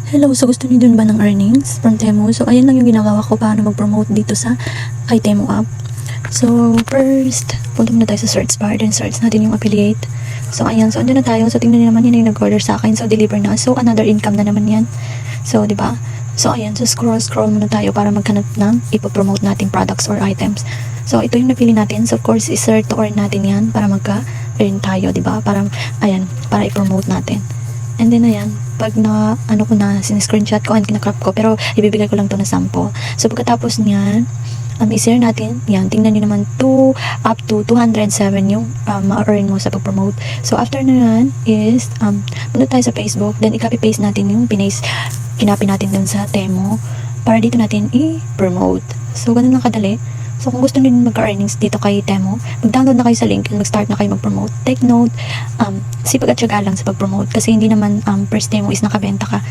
Hello, so gusto niyo dun ba ng earnings from Temu? So, ayan lang yung ginagawa ko paano mag-promote dito sa kay Temu app. So, first, punta muna tayo sa search bar, then search natin yung affiliate. So, ayan, so andun na tayo. So, tingnan niyo naman, yun yung nag-order sa akin. So, deliver na. So, another income na naman yan. So, di ba? So, ayan, so scroll muna tayo para maghanap ng ipopromote nating products or items. So, ito yung napili natin. So, of course, i-search to earn natin yan para magka-earn tayo, di ba? Para, ayan, para i-promote natin. And then ayan, pag na ano ko na sin-screenshot ko and kinakrop ko, pero ibibigay ko lang to na sample. So pagkatapos niyan, i-share natin. Yan, tingnan niyo naman up to 207 yung ma-earn mo sa pag-promote. So after na yan is punta tayo sa Facebook, then i-copy paste natin yung kinapin natin dun sa Temu para dito natin i-promote. So ganun lang kadali. So kung gusto niyo din magka-earnings dito kay Temu, mag-download na kayo sa link and mag-start na kayo mag-promote. Take note, sipag at syaga lang sa pag-promote kasi hindi naman first Temu is nakabenta ka.